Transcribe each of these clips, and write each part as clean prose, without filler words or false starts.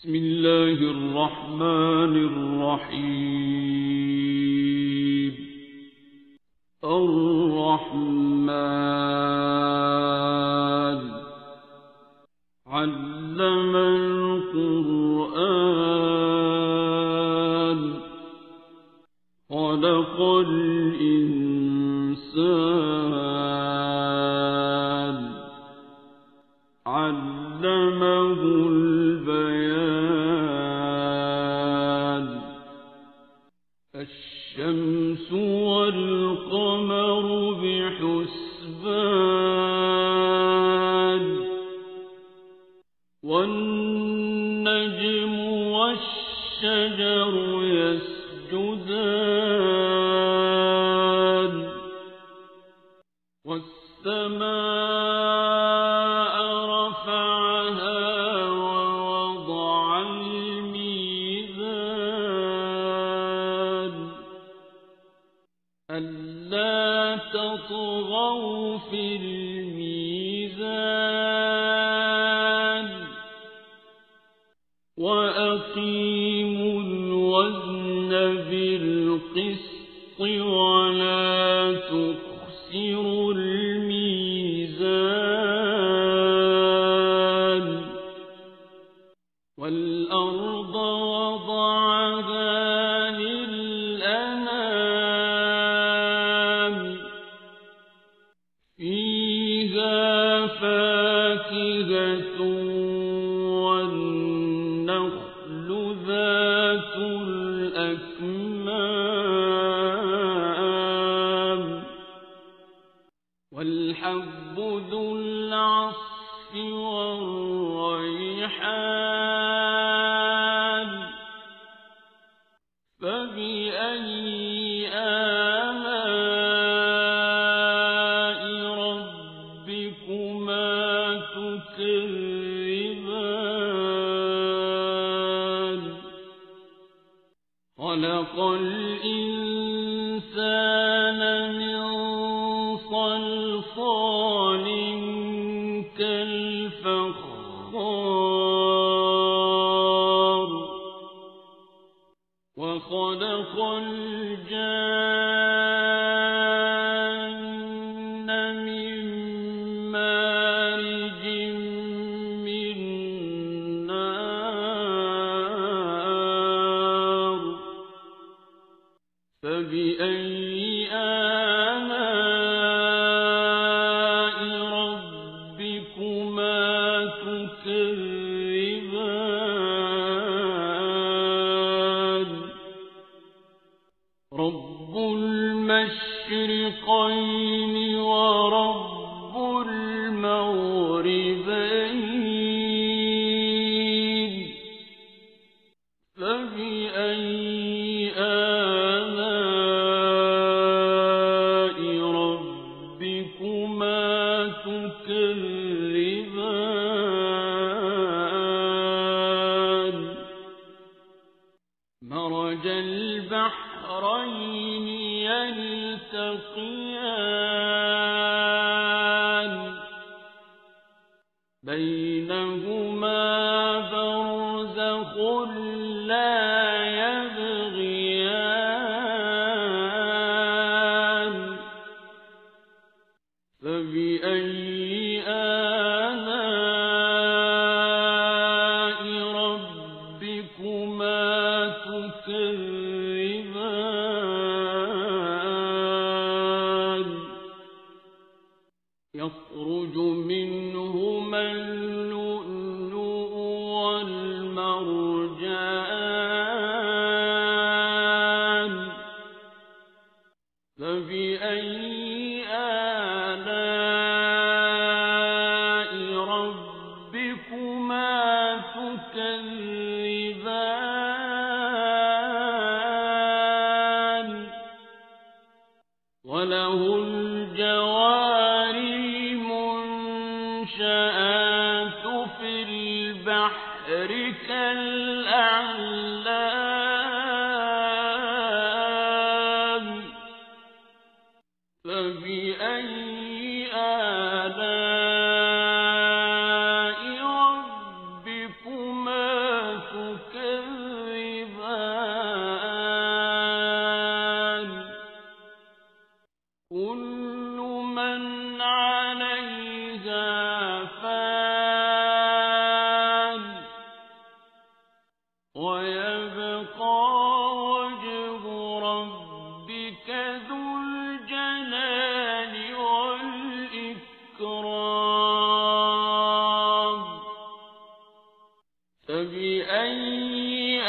بسم الله الرحمن الرحيم. الرحمن علم القرآن خلق الإنسان علمه البيان. الشمس والقمر بحسبان والنجم والشجر يسجدان والسماء رفعها ووضع الميزان ألا تطغوا في الميزان وأقيموا الوزن بالقسط ولا تخسروا الميزان. والأرض وضعها للأنام فيها فاكهة والنخل ذات الأكمام والحب ذو العصف والريحان. فبأي آلاء ربكما تكذبان. خلق الإنسان من صلصال كالفخار وخلق الجان من مارج من نار. فبأي آلاء ربكما تكذبان. رب المشرقين ورب المغربين. فبأي آلاء ربكما تكذبان. مرج البحرين يلتقيان بينهما برزخ لا يبغيان. فبأي آلاء ربكما تكذبان. يخرج منهما اللؤلؤ والمرجان. فبأي آلاء ربكما تكذبان. وله الجوار المنشآت في البحر كالأعلام. فبأي آلاء ربكما تكذبان. ويبقى وجه ربك ذو الجلال والإكرام فبأي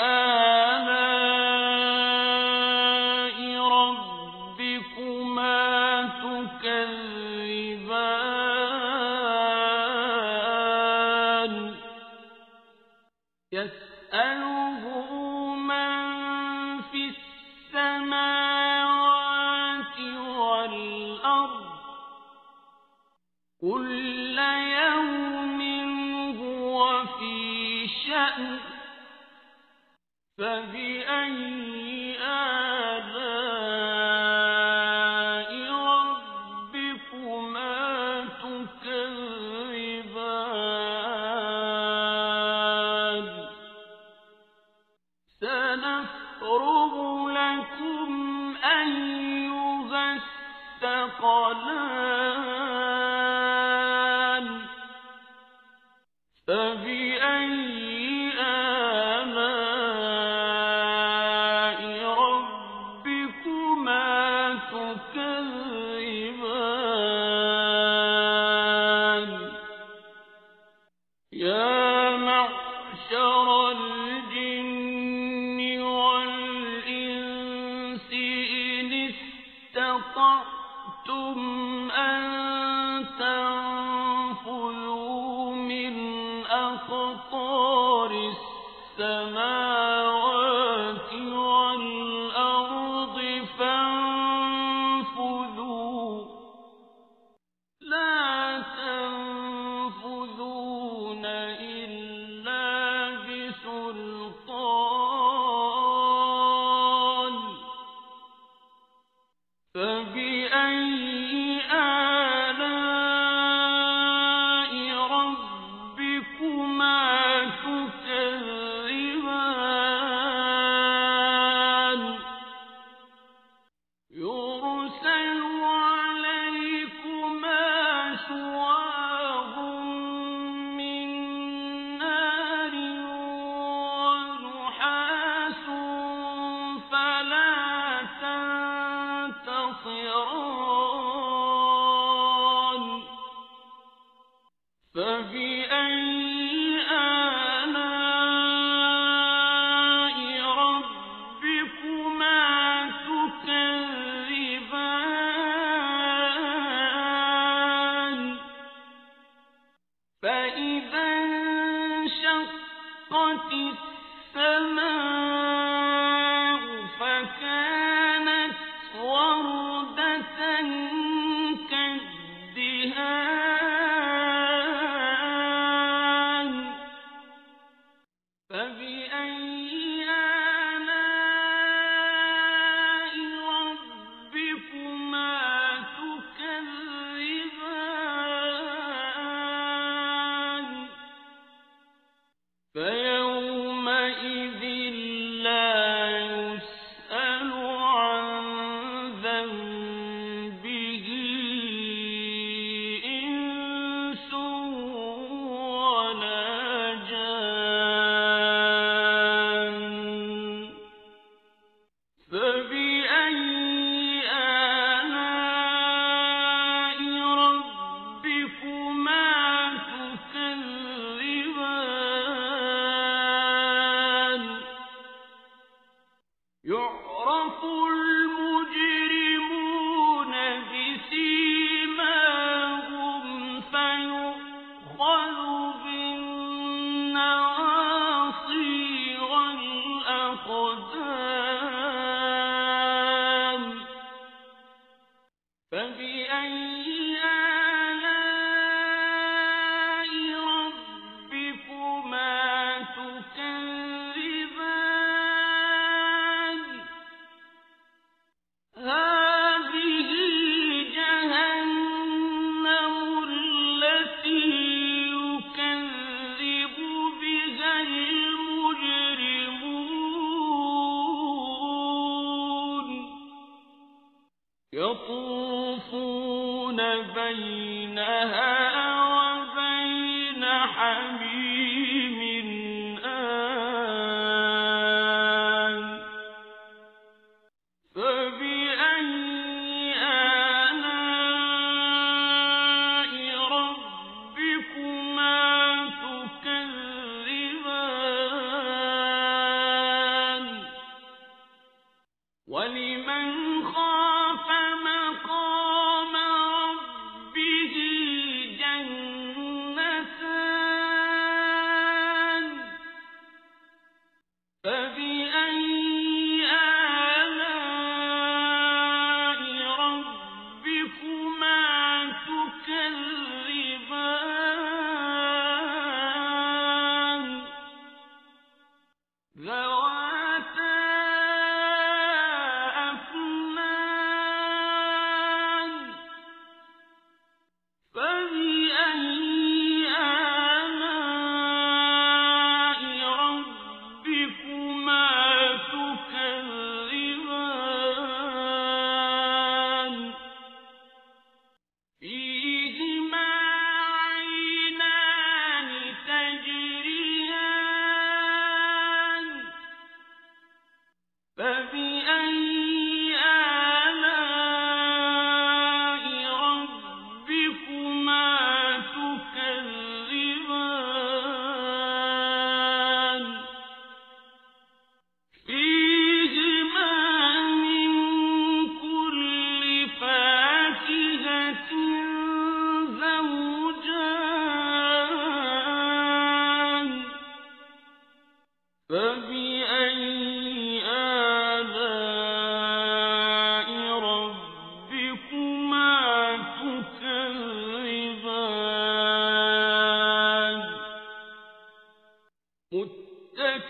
آلاء ربكما تكذبان يسأله من في السماوات والأرض كل يوم هو في شأن فبأي آلاء ربكما تكذبان سنفرغ لكم أيها الثقلان فبأي آلاء ربكما تكذبان يا معشر الجن والإنس إن استطعتم أن تنفذوا من أقطار السماوات والأرض فانفذوا لا تنفذون إلا بسلطان فبأي آلاء ربكما تكذبان يرسل عليكما شواظ من نار ونحاس فلا تنتصران فبأي آلاء ربكما تكذبان فإذا انشقت السماء فكانت وردة كالدهان فبأي آلاء ربكما تكذبان فيومئذ لا يسأل عن ذنبه إنس ولا جان فبأي آلاء ربكما تكذبان يعرف المجرمون بسيماهم فيؤخذ بالنواصي والأقدام فبأي آلاء ربكما تكذبان هذه جهنم التي يكذب بها المجرمون يطوفون بينها وبين حميم آن وَلِمَنْ خَافَ مَقَامَ رَبِّهِ جَنَّتَانِ فَبِأَيِّ آلَاءِ رَبِّكُمَا تُكَذِّبَانِ ذَوَاتَا أَفْنَانٍ فَبِأَيِّ آلَاءِ رَبِّكُمَا تُكَذِّبَانِ فِيهِمَا عَيْنَانِ تَجْرِيَانِ فَبِأَيِّ آلَاءِ رَبِّكُمَا تُكَذِّبَانِ فِيهِمَا مِن كُلِّ فَاكِهَةٍ زَوْجَانِ فَبِأَيِّ آلَاءِ رَبِّكُمَا تُكَذِّبَانِ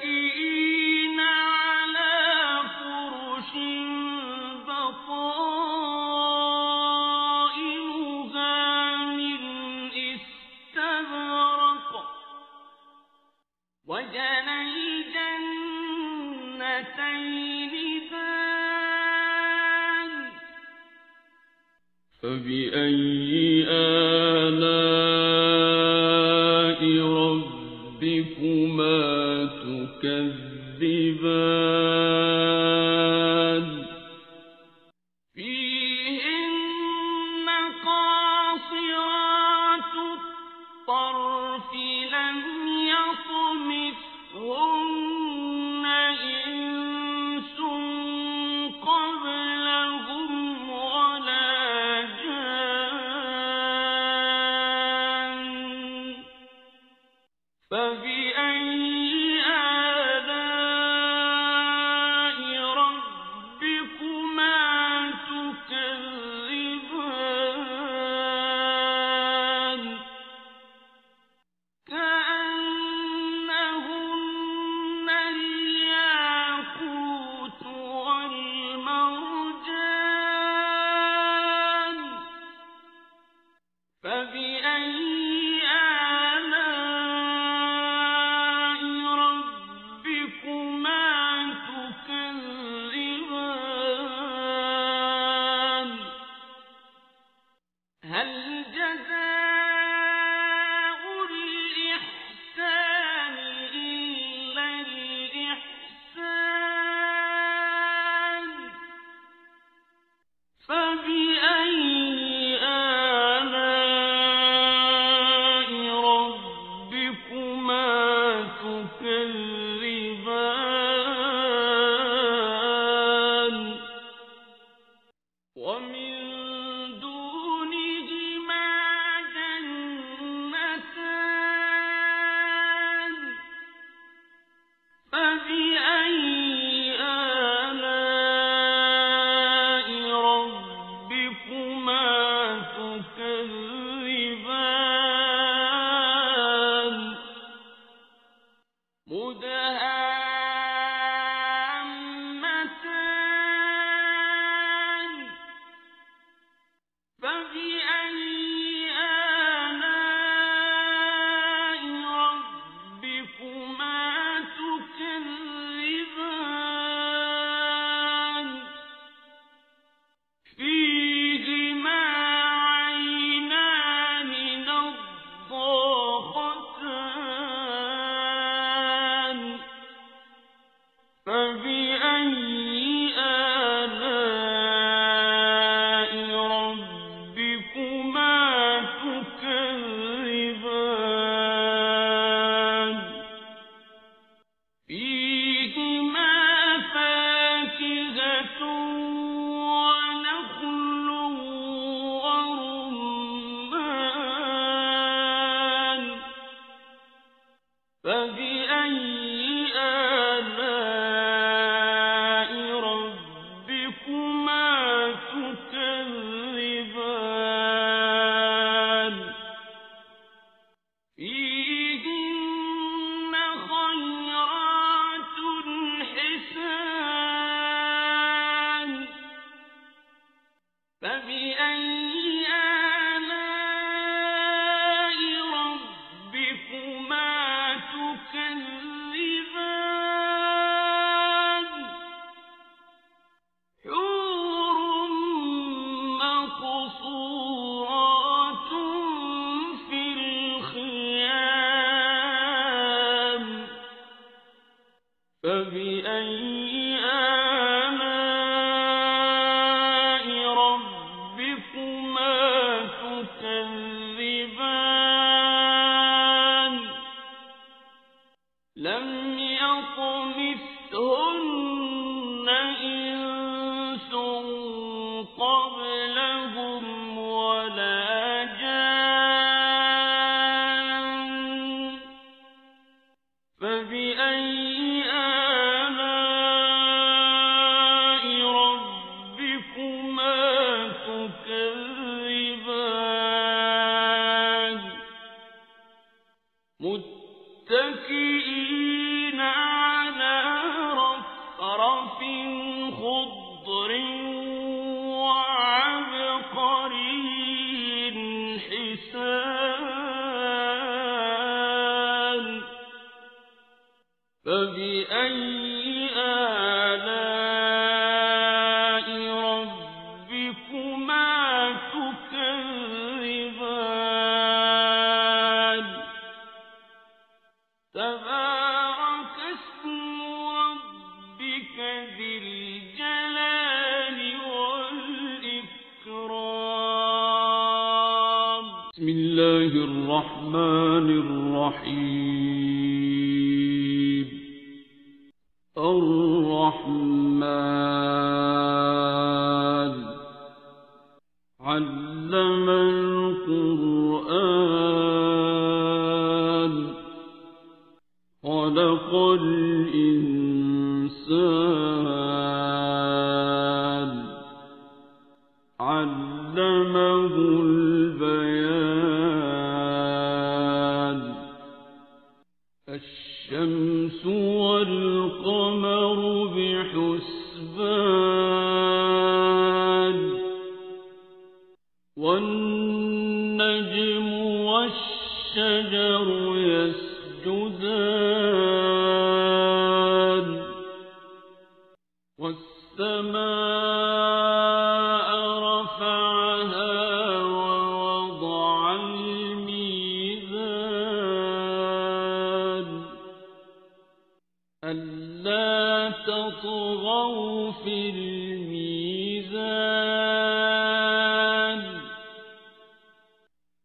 مُتَّكِئِينَ عَلَى فُرُشٍ بَطَائِنُهَا مِنْ إِسْتَبْرَقٍ وَجَنَى الْجَنَّتَيْنِ دَانٍ فَبِأَيِّ آلَاءِ رَبِّكُمَا تُكَذِّبَانِ فِيهِنَّ قَاصِرَاتُ الطَّرْفِ لَمْ يَطْمِثْهُنَّ إِنسٌ قَبْلَهُمْ وَلَا جَانٌّ فَبِأَيِّ آلَاءِ رَبِّكُمَا تُكَذِّبَانِ كَأَنَّهُنَّ الْيَاقُوتُ وَالْمَرْجَانُ فَبِأَيِّ آلَاءِ رَبِّكُمَا تُكَذِّبَانِ هَلْ جَزَاءُ الْإِحْسَانِ إِلَّا الْإِحْسَانُ فَبِأَيِّ آلَاءِ رَبِّكُمَا تُكَذِّبَانِ وَمِن دُونِهِمَا جَنَّتَانِ فَبِأَيِّ آلَاءِ رَبِّكُمَا تُكَذِّبَانِ مُدْهَامَّتَانِ فَبِأَيِّ آلَاءِ رَبِّكُمَا تُكَذِّبَانِ فبأي آلاء ربكما تكذبان لم يطمثهن إنس قبلهم ولا جان فبأي آلاء ربكما تكذبان متكئين على رفرف خضر وعبقري حسان فبأي آلاء ربكما تكذبان تبارك اسم ربك ذي الجلال والإكرام بسم الله الرحمن الرحيم الرحمن علم القرآن خلق الإنسان علمه البيان الشمس والقمر بحسبان والنجم والشجر يسجدان والسماء رفعها ووضع الميزان ألا تطغوا في الميزان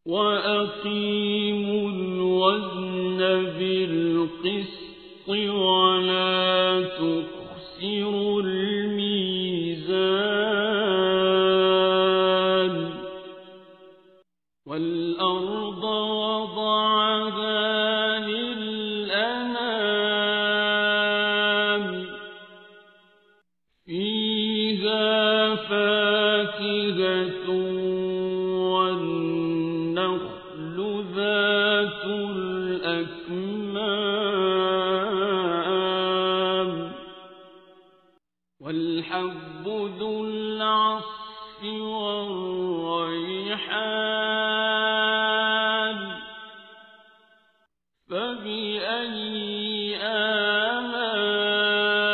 وأقيموا الوزن بالقسط ولا تخسروا الميزان والأرض وضعها للأنام فيها فاكهة والنخل ذات الأكمام والحب ذو العصف والريحان فبأي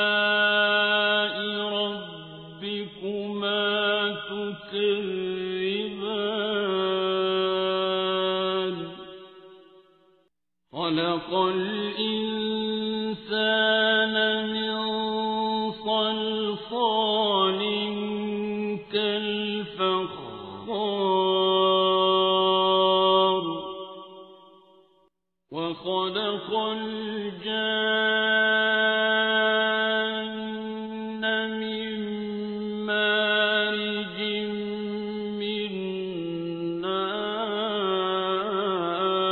آلاء ربكما تكذبان خلق الإنسان من صلصال كالفخار وخلق الجان من مارج من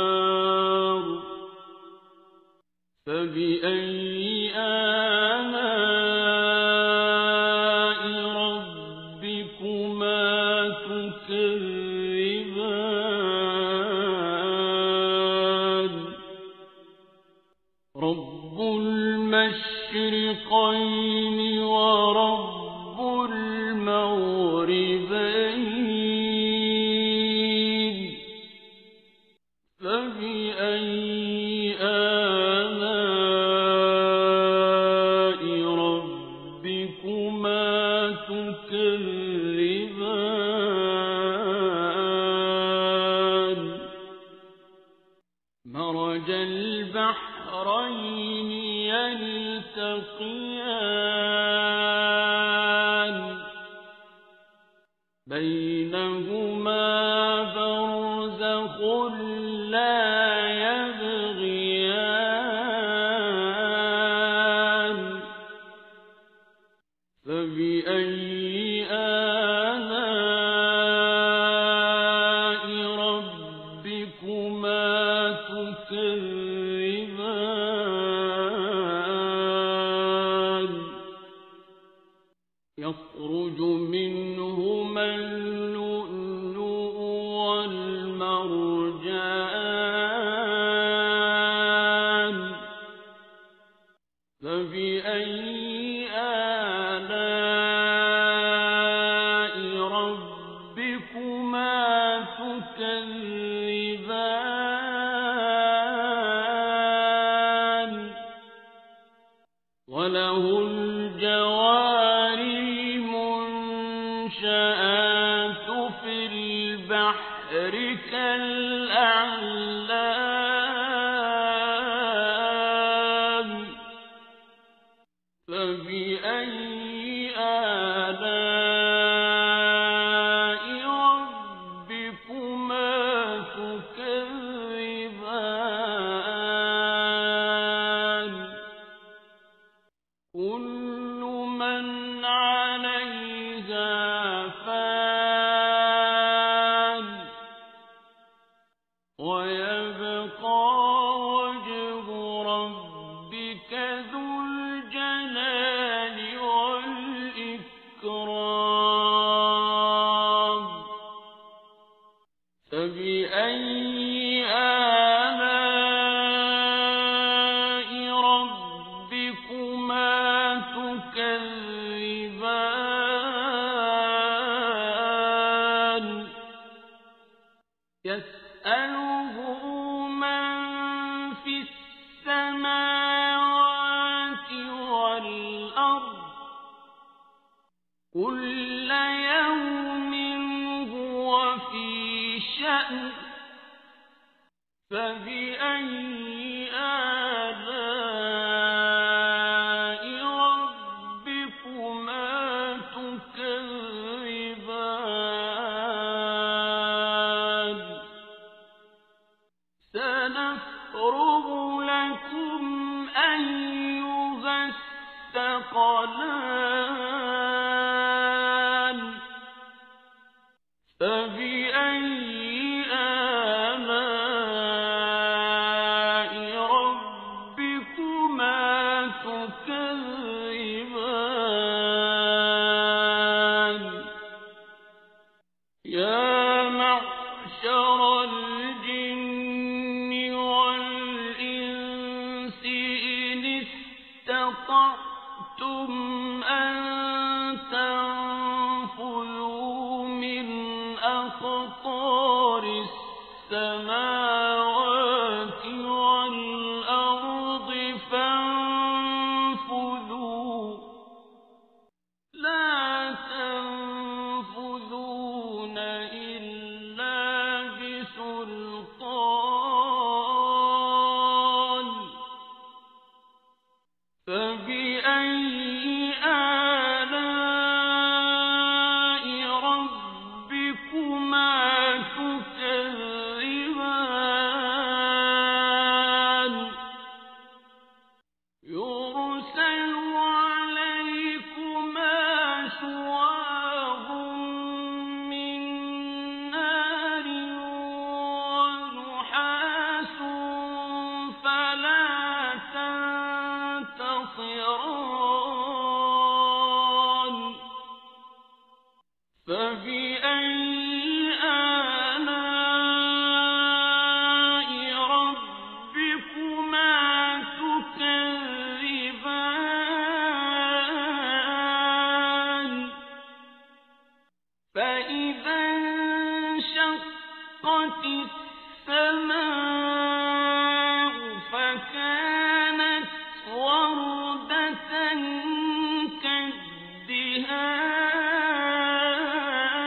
نار فبأي آلاء ربكما تكذبان رب المشرقين ورب المغربين فبأي آلاء ربكما تكذبان مرج البحرين يلتقيان يلتقيان بينهما برزخ لا يبغيان فبأي آلاء ربكما تكذبان يخرج منهما اللؤلؤ والمرجان فبأي آلاء ربكما تكذبان وله الجوار المنشآت في البحر كالأعلام فبأي آلاء ربكما تكذبان كل من عليها فان ويبقى وجه ربك ذو الجلال والإكرام فبأي آلاء ربكما تكذبان يسأله من في السماوات والأرض كل يوم هو في شأن فبأي آلاء ربكما تكذبان سنفرغ لكم أيها الثقلان فبأي آلاء ربكما تكذبان يا معشر الجن والإنس إن استطعتم أن تنفذوا من أقطار السماوات والأرض فانفذوا لا تنفذون إلا بسلطان فبأي آلاء ربكما تكذبان يرسل عليكما شواظ من نار ونحاس فلا تنتصران فبأي آلاء ربكما تكذبان فإذا انشقت السماء فكانت وردة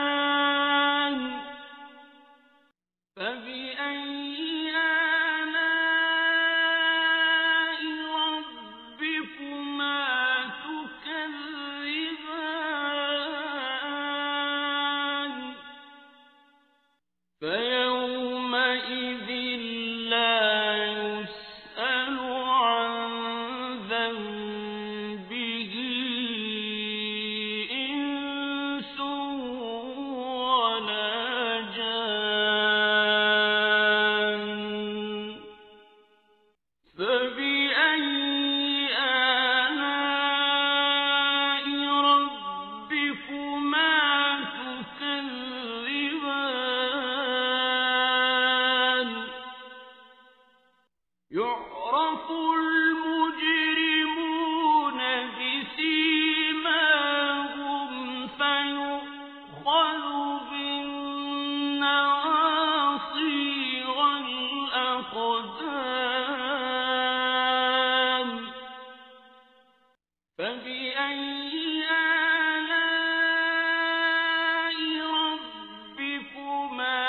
كالدهان فبأي آلاء ربكما فبأي آلاء ربكما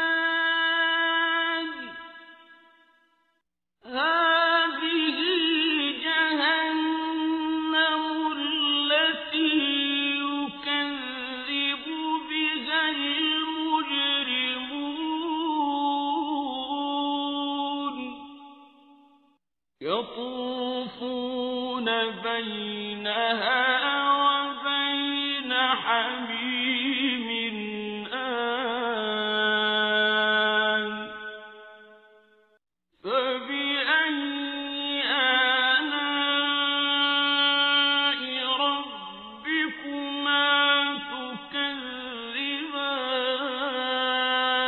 تكذبان هذه جهنم التي يكذب بها المجرمون يطوفون بينها وبين حميم آن فبأي آلاء ربكما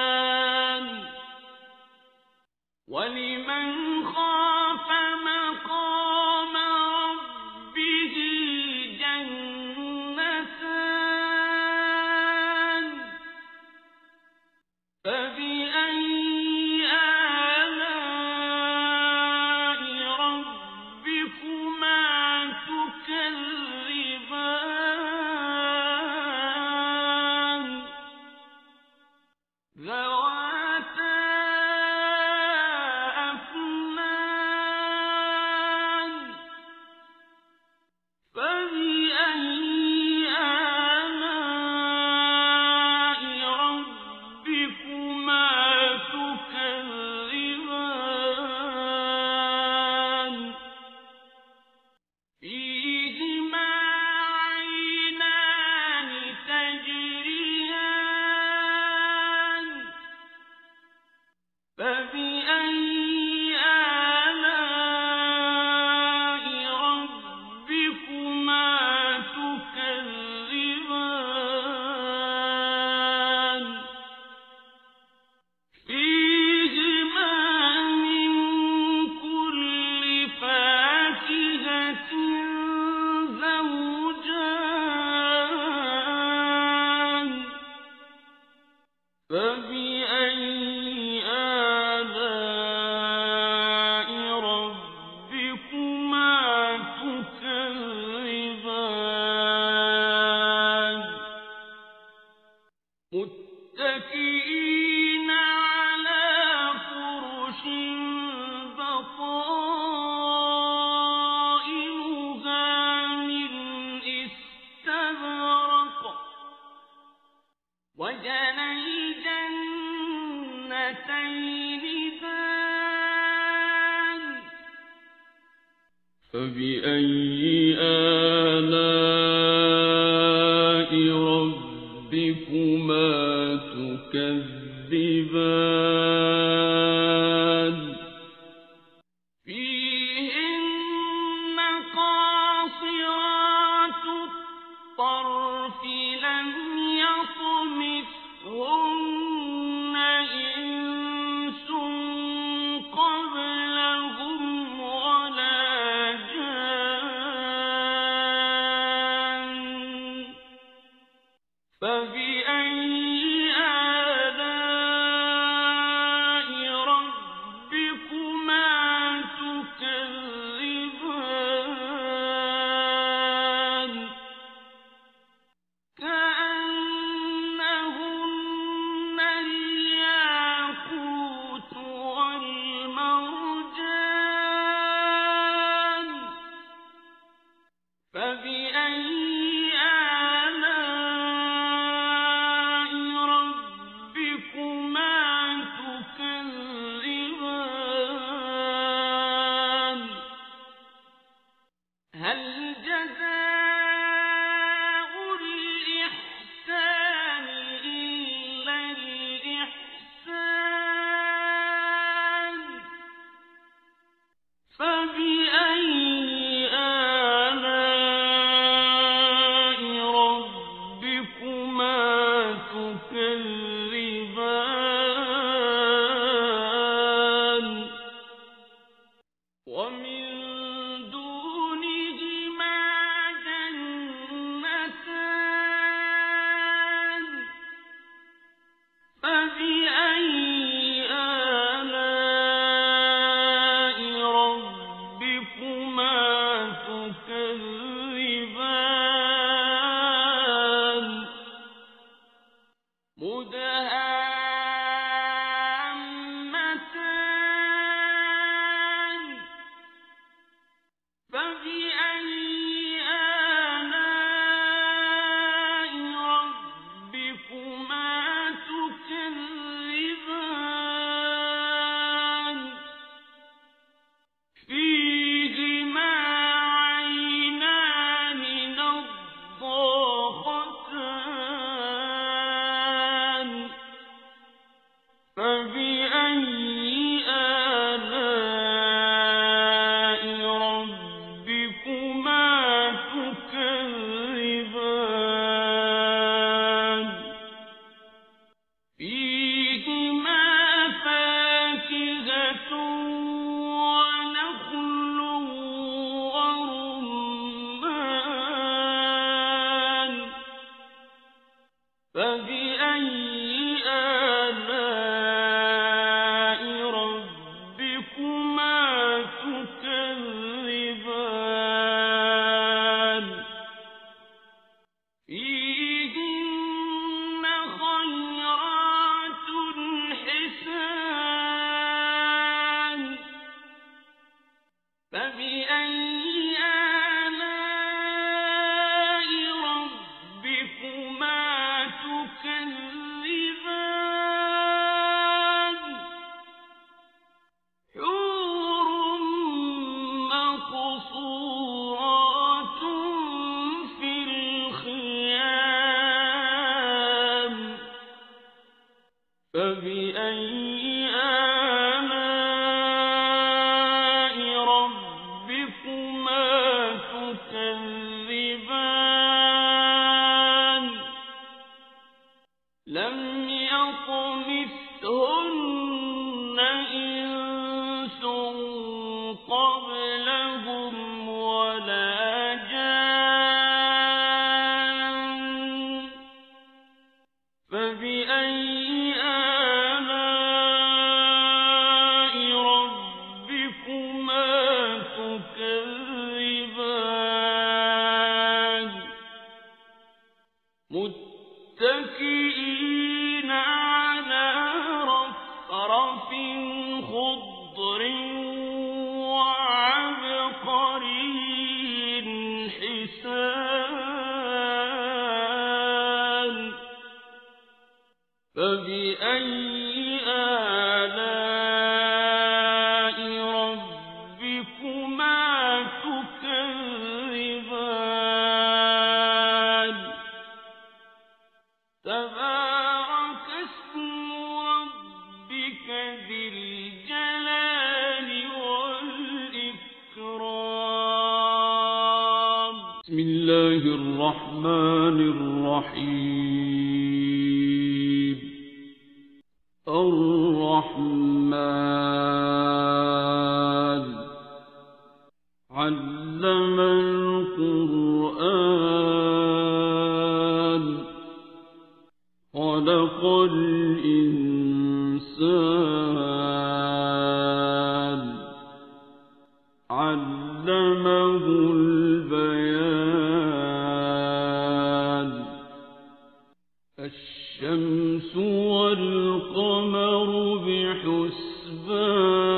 تكذبان ولمن خاف مقام ربه جنتان فبأي آلاء ربكما تكذبان ذواتا أفنان فبأي آلاء ربكما تكذبان فيهما عينان تجريان فبأي آلاء ربكما تكذبان فيهما من كل فاكهة زوجان فبأي آلاء ربكما تكذبان متكئين على فرش بطائنها من استبرق وجنى الجنتين دان فبأي آلاء ربكما تكذبان فيهن قاصرات الطرف لم يطمثهن إنس قبلهم ولا جان فبأي آلاء ربكما تكذبان كأنهن الياقوت والمرجان فبأي آلاء ربكما تكذبان هل جزاء الإحسان إلا الإحسان فبأي آلاء ربكما تكذبان ومن دونهما جنتان فبأي آلاء ربكما فبأي آلاء ربكما تكذبان فيهما عينان نضاختان فبأي آلاء ربكما تكذبان فيهما فاكهة ونخل ورمان فبأي آلاء ربكما تكذبان فيهن خيرات حسان فبأي آلاء ربكما تكذبان حور مقصورات في الخيام فبأي آلاء ربكما تكذبان لم يطمثهن إنس قبلهم ولا جان فبأي آلاء ربكما تكذبان متكئين على رفرف خضر وعبقري حسان فبأي آلاء ربكما تكذبان تبارك اسم ربك ذي الجلال والإكرام بسم الله الرحمن الرحيم الرحمن علم القرآن خلق الإنسان علمه البيان الشمس والقمر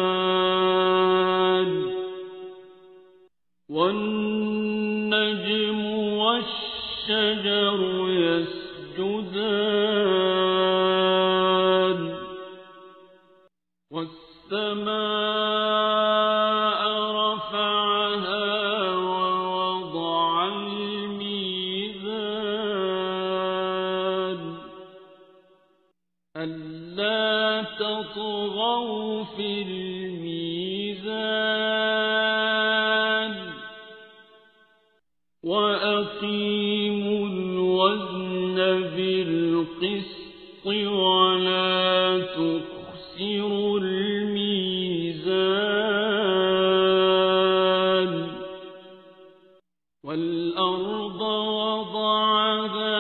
بحسبان والنجم والشجر يسجدان والسماء رفعها ووضع الميزان ألا تطغوا في الميزان وأقيموا الوزن بالقسط ولا تخسروا الميزان والأرض وضعها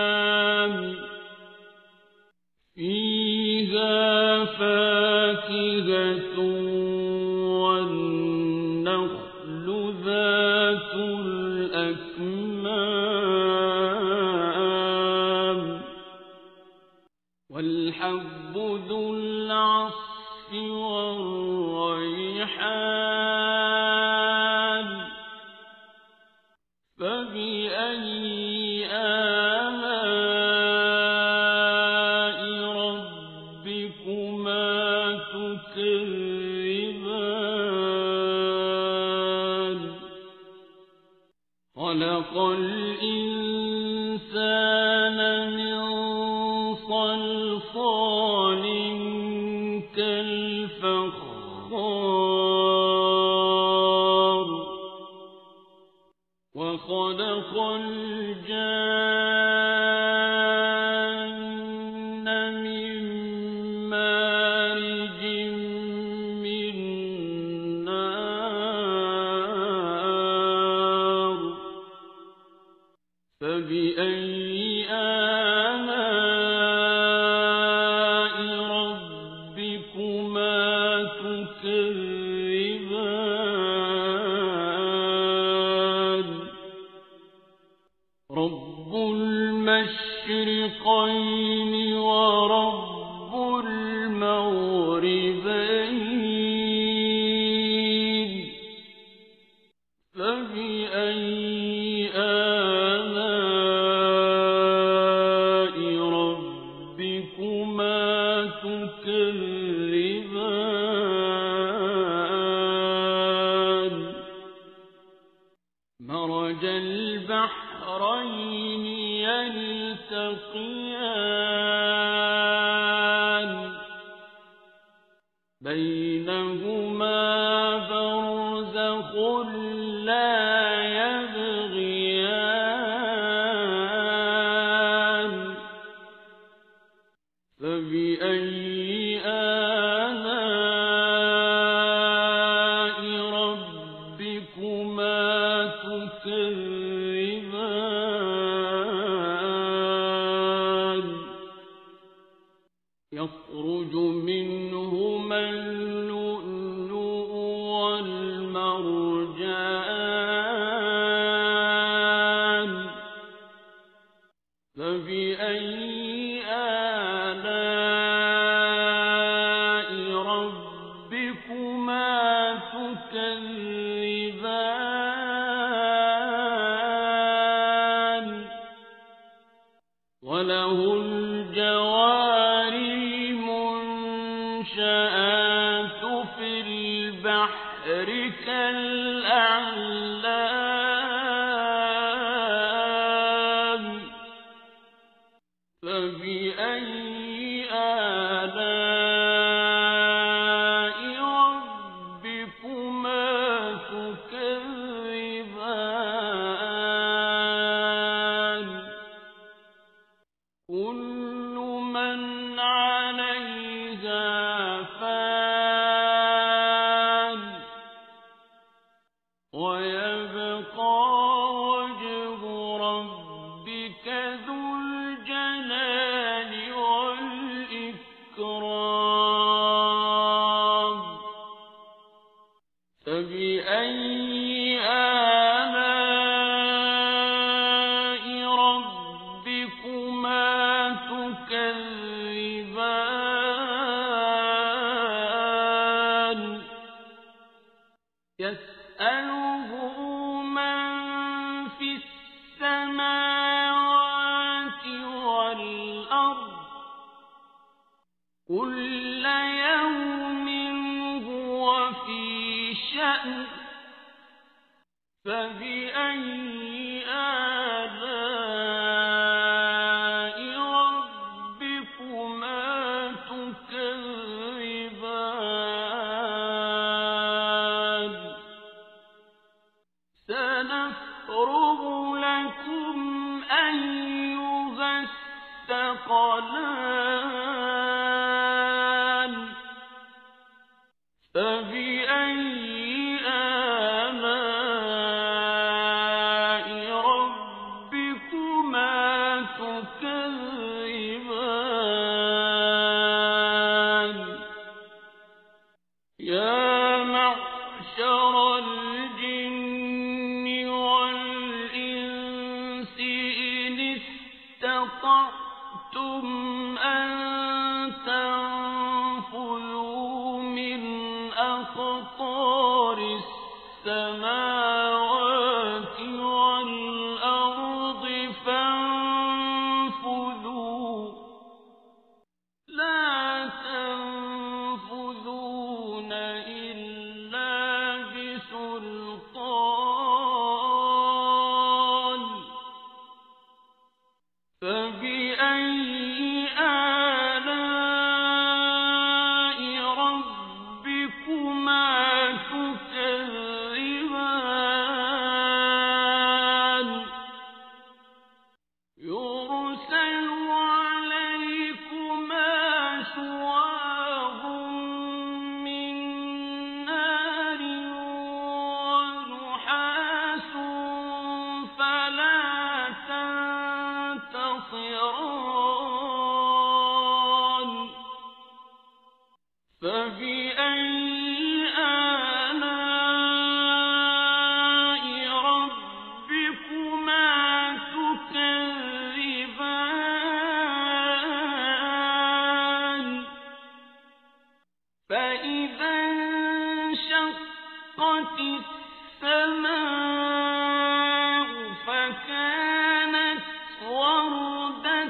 للأنام فيها فاكهة والنخل ذات الأكمام والحب ذو العصف والريحان خلق الإنسان من صلصال كالفخار وخلق الجان من مارج من نار فبأي آلاء ربكما تكذبان رب المشرقين ورب المغربين فبأي آلاء ربكما تكذبان مرج البحرين يلتقيان بينهما برزخ لا يبغيان فبأي آلاء ربكما تكذبان يخرج منهما اللؤلؤ والمرجان فبأي آلاء ربكما تكذبان وله الجوار المنشآت في البحر كالأعلام فبأي آلاء ربكما تكذبان كل من عليها فان ويبقى وجه ربك ذو الجلال والإكرام فبأي آلاء ربكما تكذبان يسأله من في السماوات والأرض كل يوم هو في شأن فبأي آلاء ربكما تكذبان سنفرغ لكم أيها الثقلان فبأي آلاء ربكما تكذبان يا معشر الجن والإنس إن استطعتم أن تنفذوا من أقطار السماوات والأرض فانفذوا لا تنفذون إلا بسلطان السماء فكانت وردة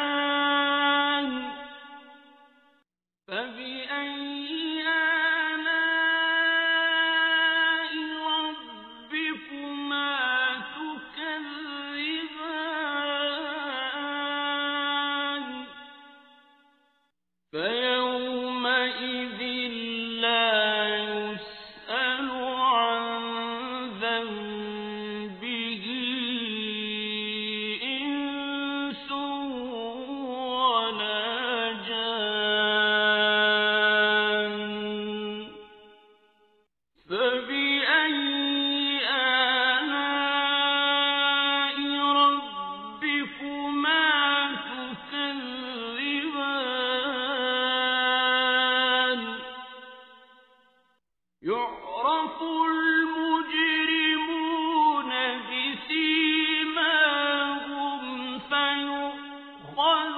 كالدهان فبأي آلاء ربكما تكذبان فيومئذ لا يسأل عن ذنبه إنس ولا جان فبأي آلاء ربكما تكذبان يعرف المجرمون بسيماهم فيؤخذ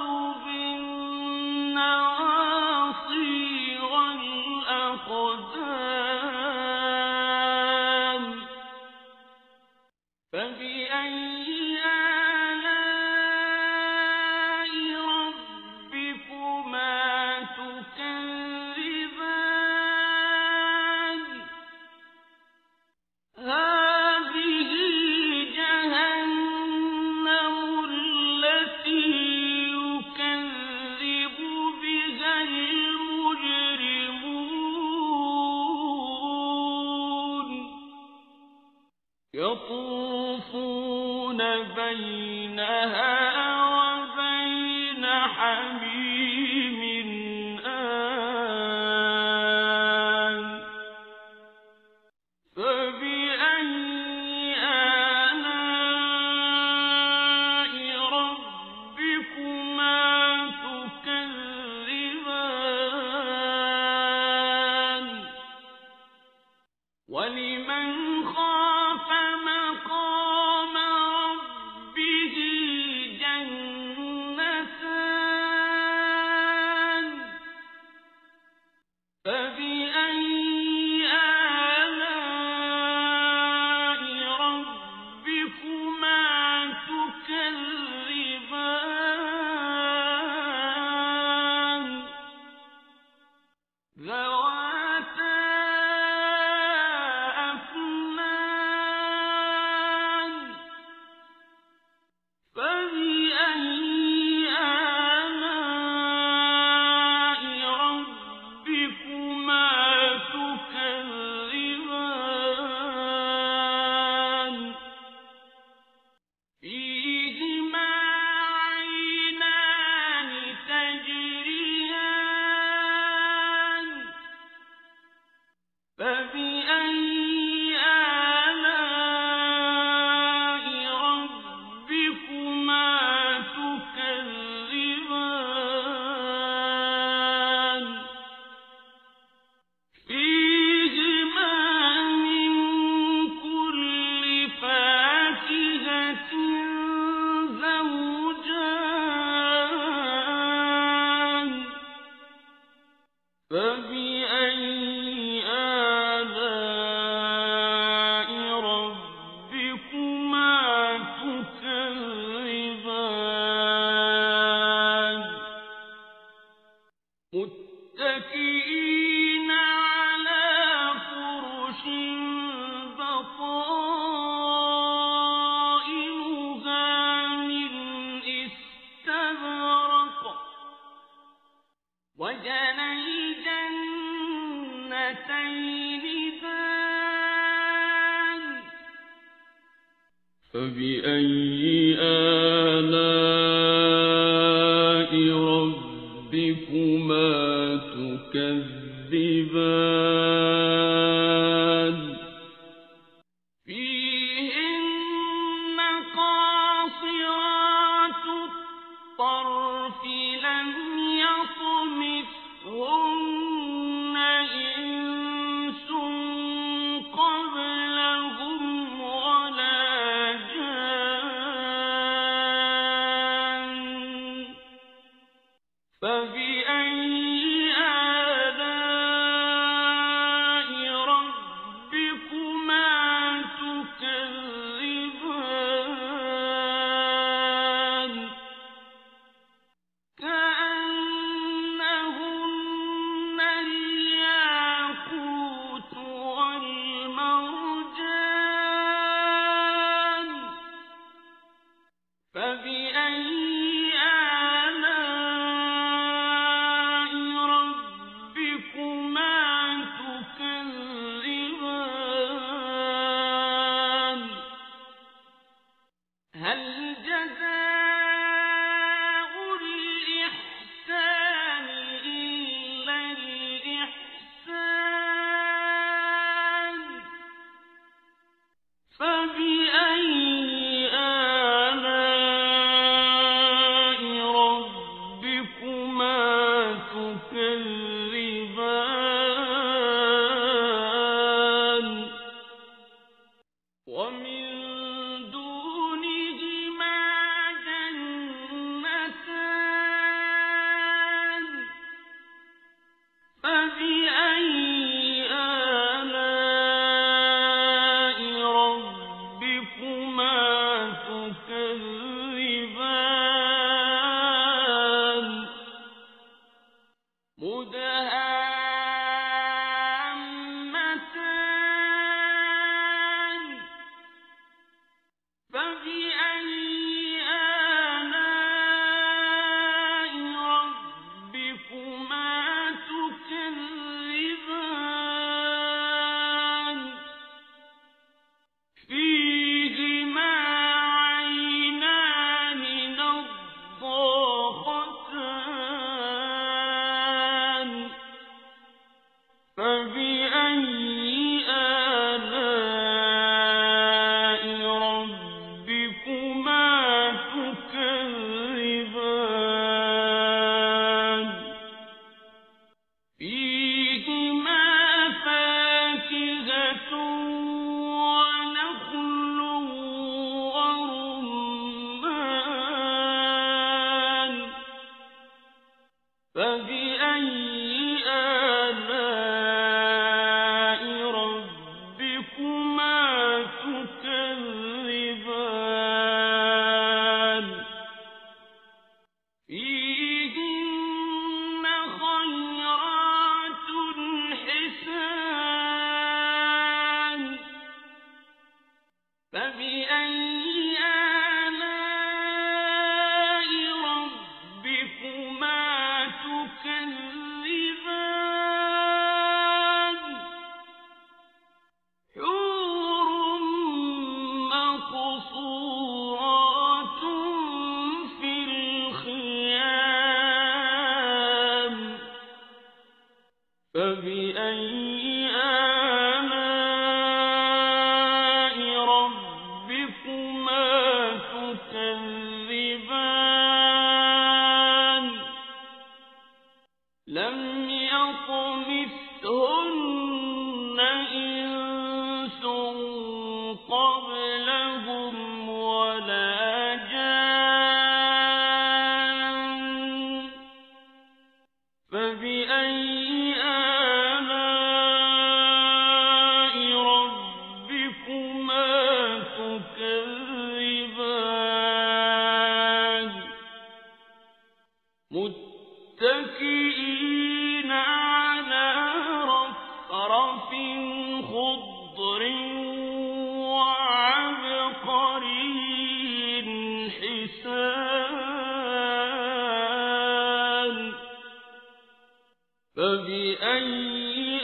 بالنواصي والأقدام فبأي آلاء ربكما تكذبان هذه جهنم التي يكذب بها المجرمون يطوفون بينها وبين حميم آن فبأي آلاء ربكما تكذبان ولمن خاف مقام ربه جنتان فبأي آلاء ربكما تكذبان ذواتا أفنان فبأي آلاء ربكما تكذبان فيهما عينان تجريان فبأي آلاء ربكما تكذبان فيهما من كل فاكهة زوجان فبأي آلاء ربكما تكذبان متكئين على فرش بطائنها من استبرق وجنى الجنتين دان فبأي آلاء ربكما تكذبان فيهن قاصرات الطرف لم يطمثهن إنس قبلهم ولا جان فبأي مدهامتان فبأي آلاء ربكما تكذبان فيهما عينان نضاختان فبأي آلاء ربكما تكذبان فيهما فاكهة ونخل ورمان فبأي آلاء ربكما تكذبان فيهن خيرات حسان فبأي آلاء ربكما تكذبان حور مقصورات في الخيام فبأي آلاء ربكما تكذبان لم يطمثهن إنس قبلهم ولا جان فبأي آلاء ربكما تكذبان متكئين على رفرف خضر وعبقري حسان فبأي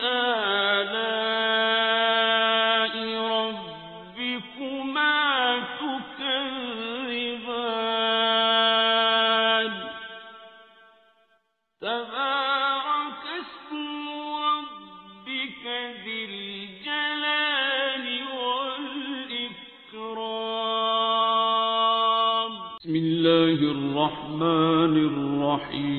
آلاء ربكما تكذبان تبارك اسم ربك ذي الجلال والإكرام بسم الله الرحمن الرحيم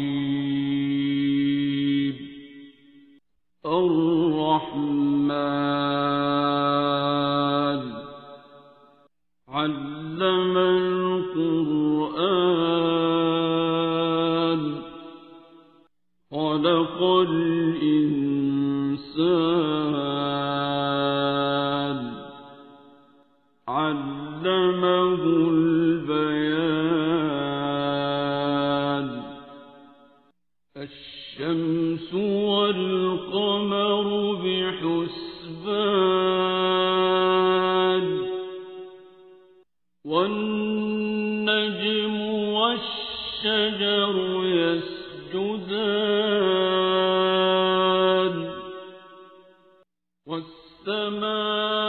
الرحمن علم القرآن خلق الإنسان علمه البيان الشمس والقمر بحسبان والنجم والشجر يسجدان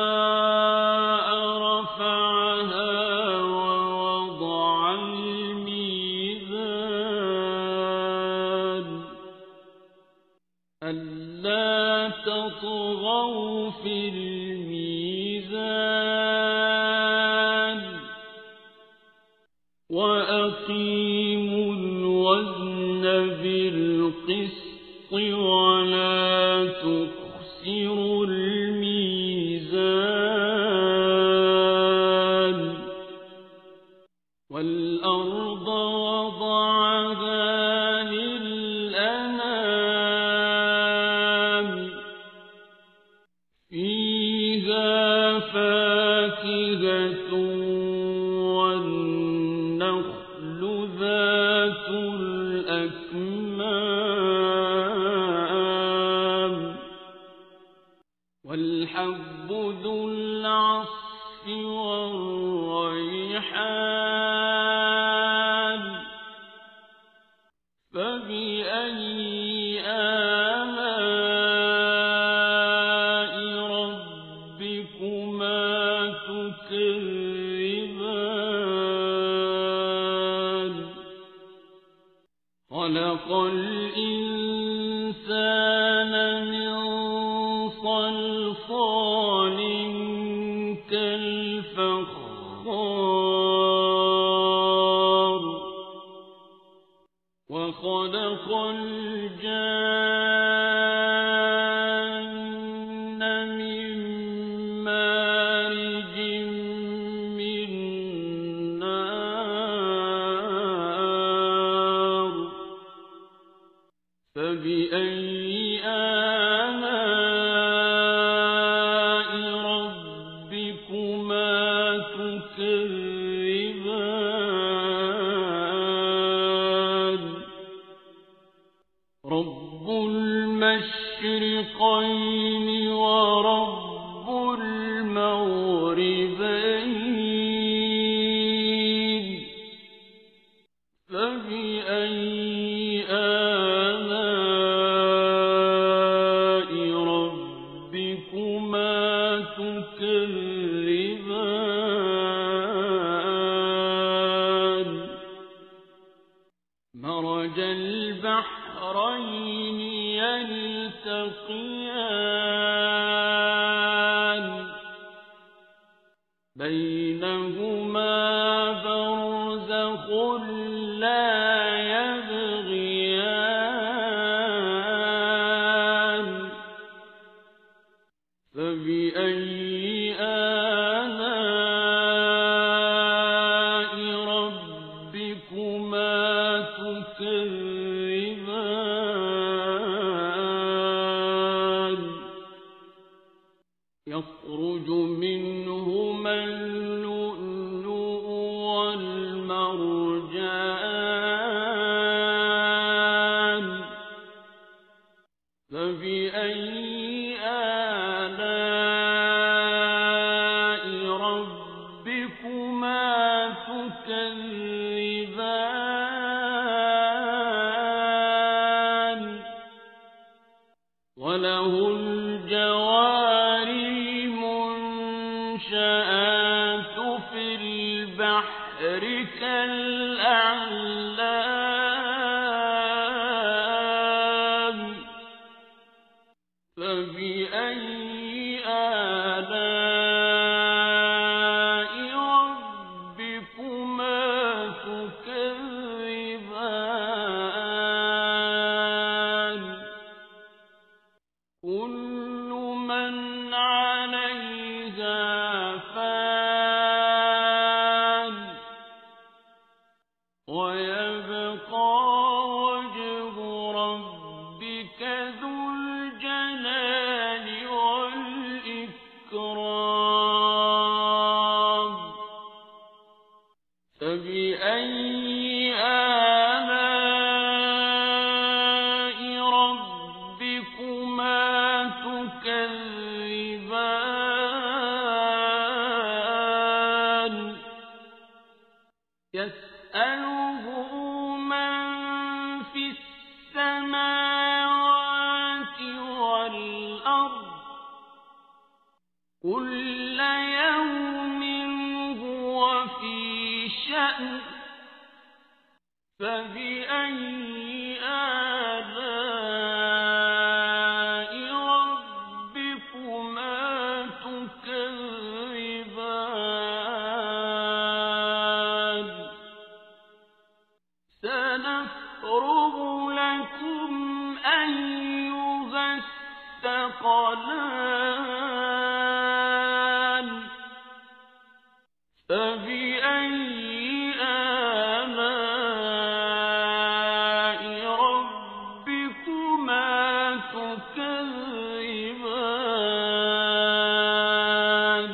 والسماء رفعها ووضع الميزان ألا تطغوا في الميزان وأقيموا الوزن بالقسط ولا تخسروا الميزان والأرض وضعها للأنام فيها فاكهة والنخل ذات الأكمام الحب ذو العصف والريحان فبأي آلاء ربكما تكذبان خلق الإنسان من صلصال كالفخار وخلق الجان من مارج من نار فبأي آلاء ربكما تكذبان رب المشرقين ورب المغربين فبأي آلاء ربكما تكذبان مرج البحرين يلتقيان بينهما برزخ لا يبغيان فبأي آلاء ربكما تكذبان يخرج منهما اللؤلؤ والمرجان فبأي آلاء ربكما تكذبان وله الجوار المنشآت في البحر كالأعلام فبأي آلاء ربكما تكذبان كل من عليها فان ويبقى وجه ربك ذو الجلال والإكرام فبأي آلاء ربكما تكذبان يسأله من في السماوات والأرض كل يوم هو في شأن فبأي آلاء ربكما تكذبان سنفرغ لكم أيها الثقلان فبأي آلاء ربكما تكذبان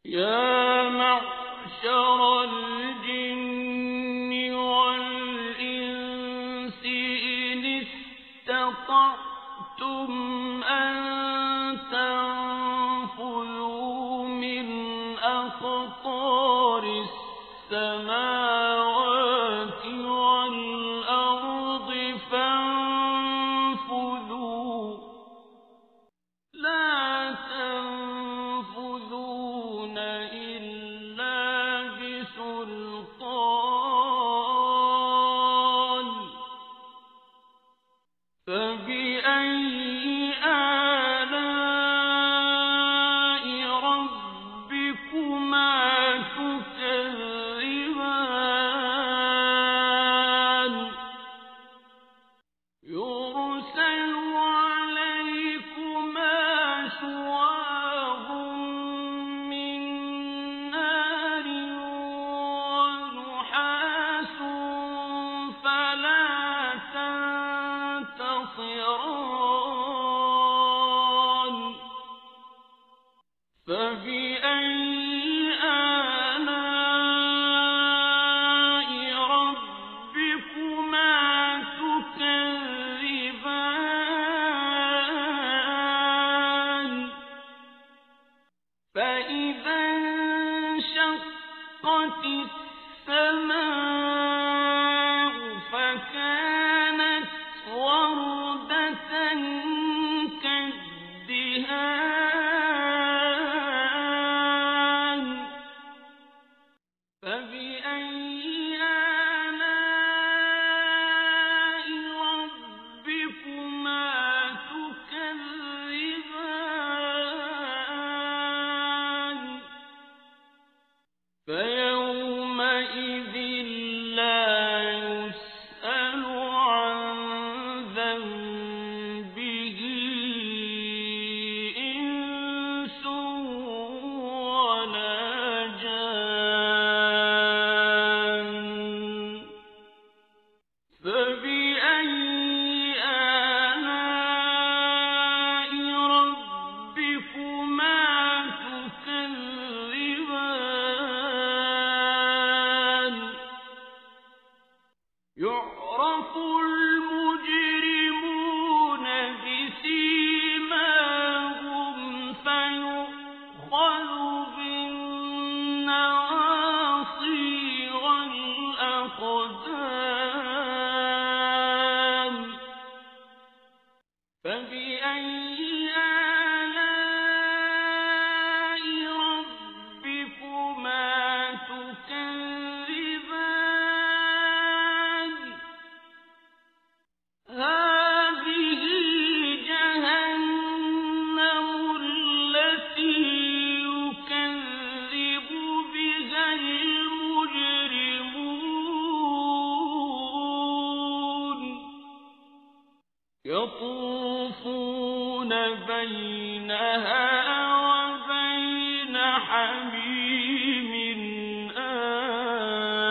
يا معشر الجن والإنس إن استطعتم أن فبأي آلاء ربكما تكذبان يرسل عليكما شواظ من نار ونحاس فلا تنتصران فبأي آلاء ربكما تكذبان فإذا انشقت السماء فكانت وردة كالدهان فبأي آلاء ربكما تكذبان فيومئذ لا يسأل عن ذنبه إنس ولا جان فبأي آلاء ربكما تكذبان يعرف المجرمون بسيماهم فيؤخذ بالنواصي والأقدام فبأي آلاء ربكما تكذبان هذه جهنم التي يكذب بها المجرمون يطوفون بينها وبين حميم آن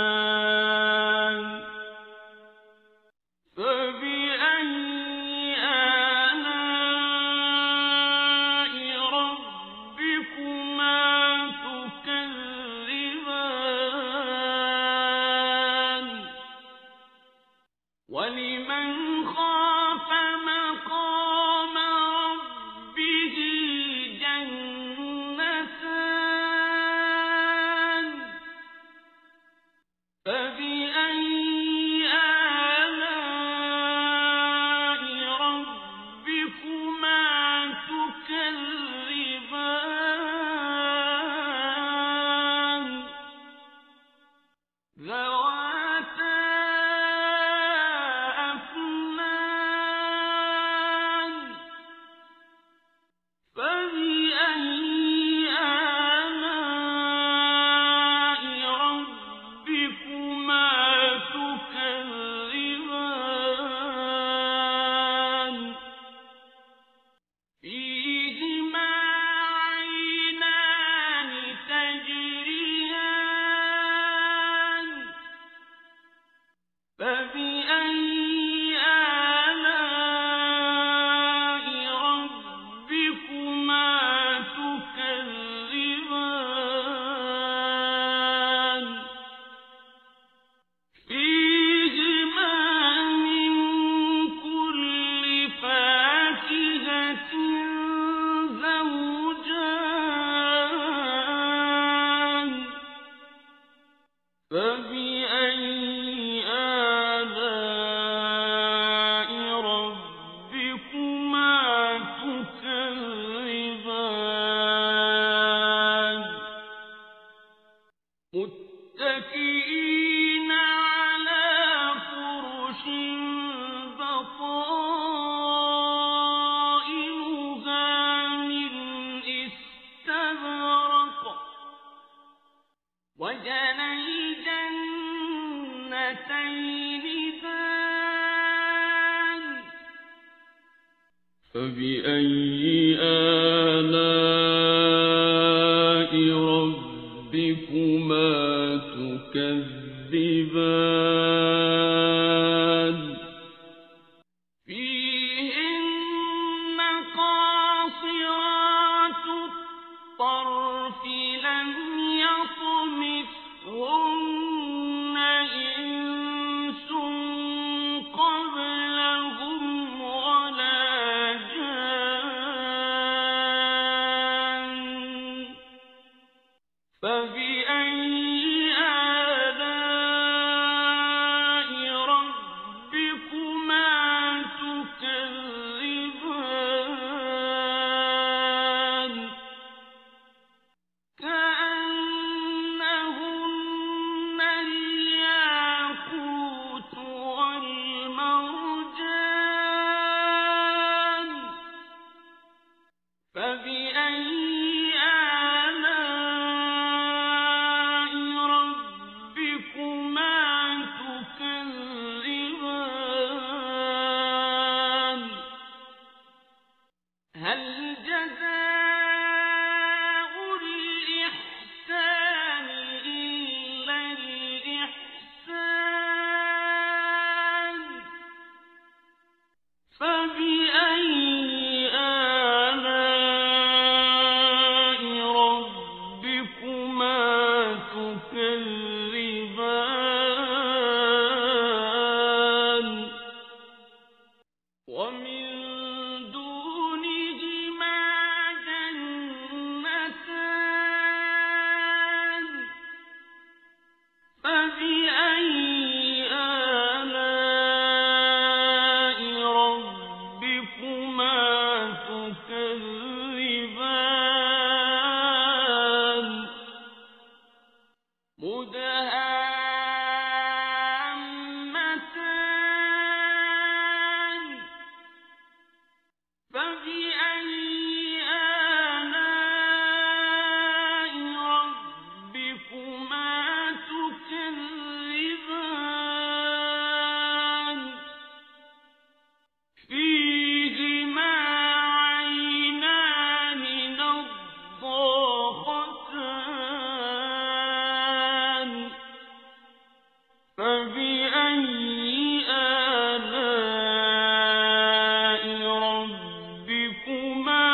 فبأي آلاء ربكما تكذبان ولمن خاف مقام ربه جنتان فبأي آلاء ربكما تكذبان ذواتا أفنان فبأي آلاء ربكما تكذبان فيهن قاصرات الطرف لم يطمثهن إنس قبلهم ولا جان فبأي آلاء ربكما تكذبان كأنهن الياقوت والمرجان فبأي آلاء ربكما تكذبان هل جزاء الإحسان إلا الإحسان فبأي آلاء ربكما تكذبان ومن دونهما جنتان فبأي آلاء ربكما تكذبان مدهامتان فبأي آلاء ربكما تكذبان فيهما عينان نضاختان فبأي آلاء ربكما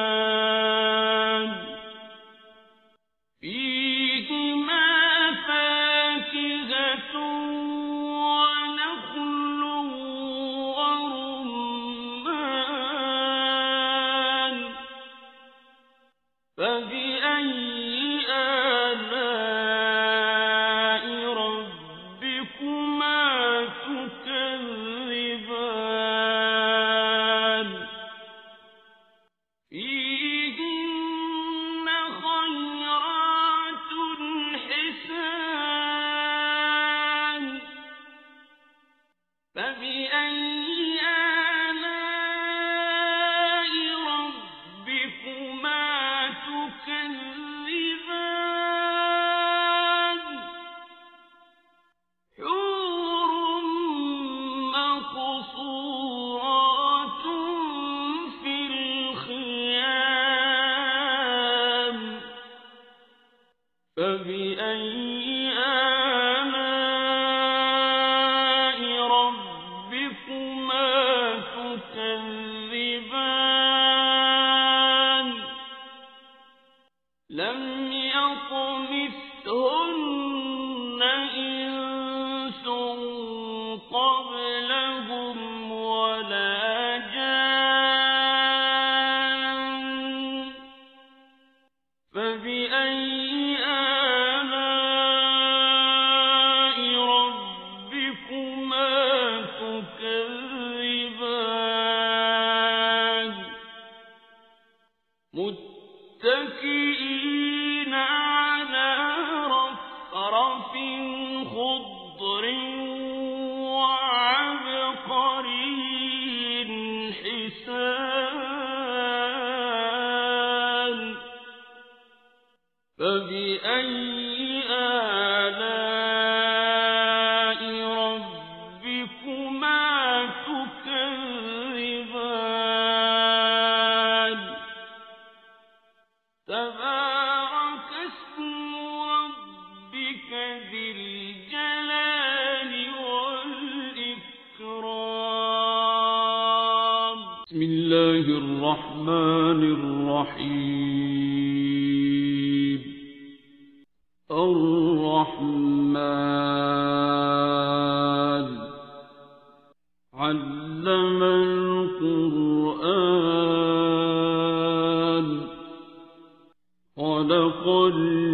تكذبان فيهما فاكهة ونخل ورمان فبأي آلاء ربكما تكذبان فيهن خيرات حسان فبأي آلاء ربكما تكذبان حور مقصورات في الخيام فبأي آلاء ربكما بسم الله الرحمن الرحيم الرحمن علم القرآن خلق الإنسان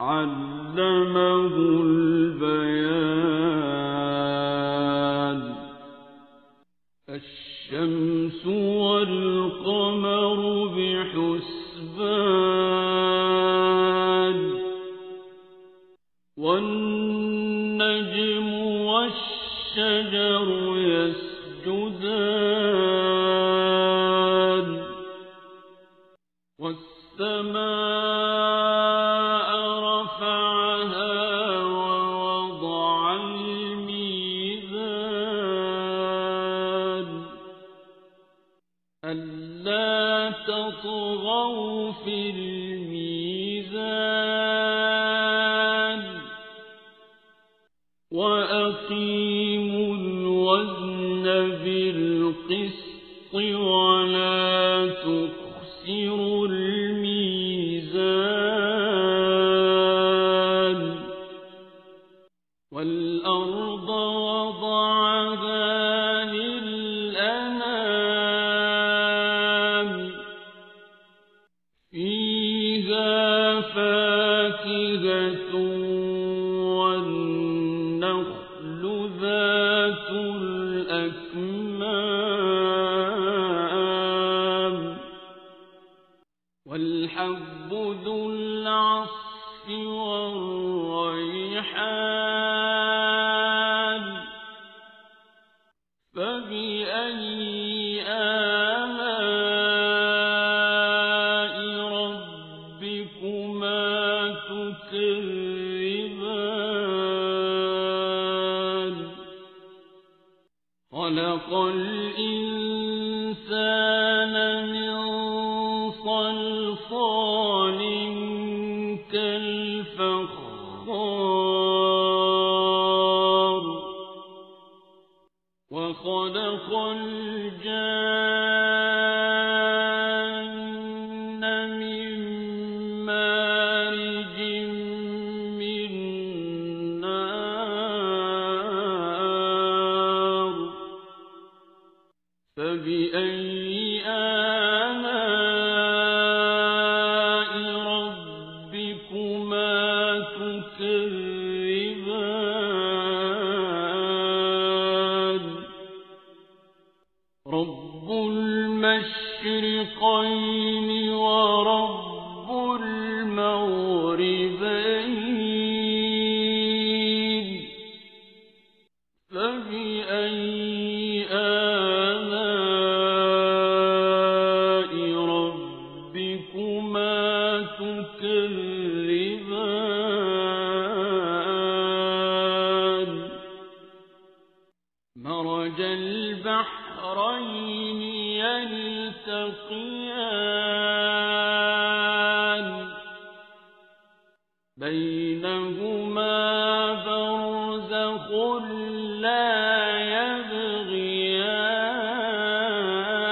علمه البيان الشمس والقمر بحسبان والنجم والشجر يسجدان والسماء رفعها ووضع الميزان ألا تطغوا في الميزان وأقيموا الوزن بالقسط ولا تخسروا الميزان والأرض وضعها للأنام فيها فاكهة والنخل ذات الأكمام والحب ذو العصف والريحان فبأي آلاء ربكما تكذبان خلق الإنسان من صلصال كالفخار وخلق الجان من مارج من نار فبأي آلاء ربكما تكذبان رب المشرقين ورب المغربين فبأي آلاء ربكما تكذبان مرج البحرين يلتقيان بينهما برزخ لا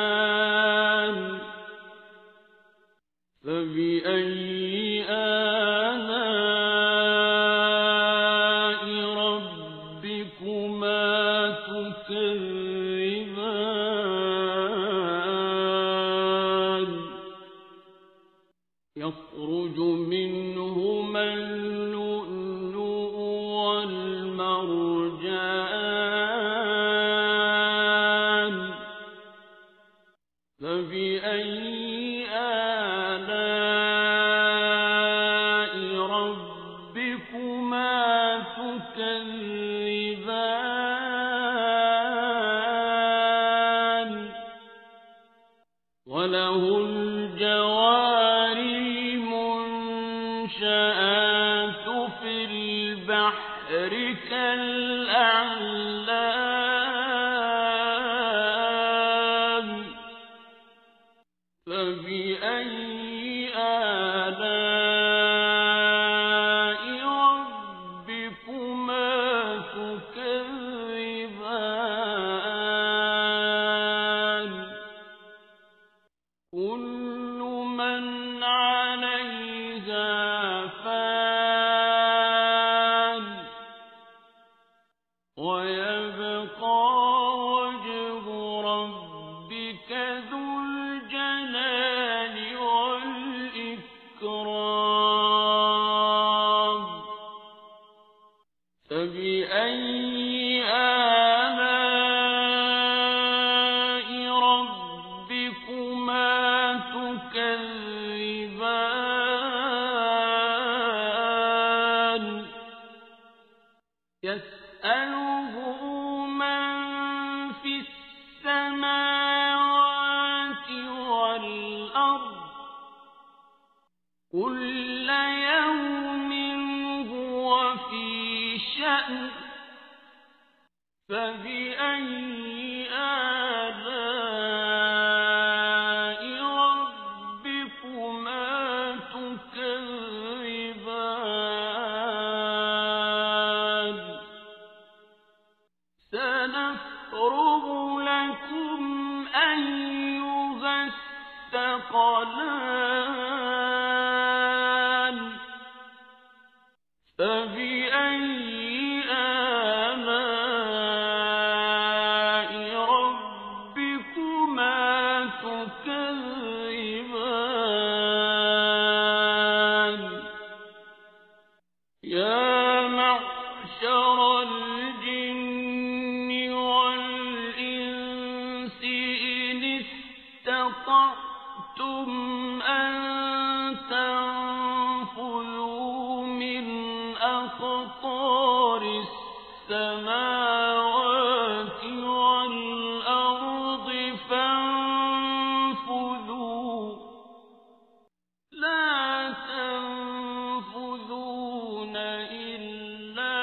يبغيان فبأي آلاء ربكما تكذبان يخرج منهما اللؤلؤ والمرجان فبأي آلاء ربكما تكذبان وله الجوار المنشآت في البحر كالأعلام فبأي آلاء ربكما تكذبان فان ويبقى وجه ربك ذو الجلال والإكرام فبأي آلاء ربكما تكذبان يسأله من في السماوات والأرض كل يوم هو في شأن فبأي آلاء ربكما تكذبان سنفرغ لكم أيها الثقلان فبأي آلاء ربكما تكذبان يا معشر الجن والإنس إن استطعتم أن تنفذوا من أقطار السماوات والأرض فانفذوا لا تنفذون إلا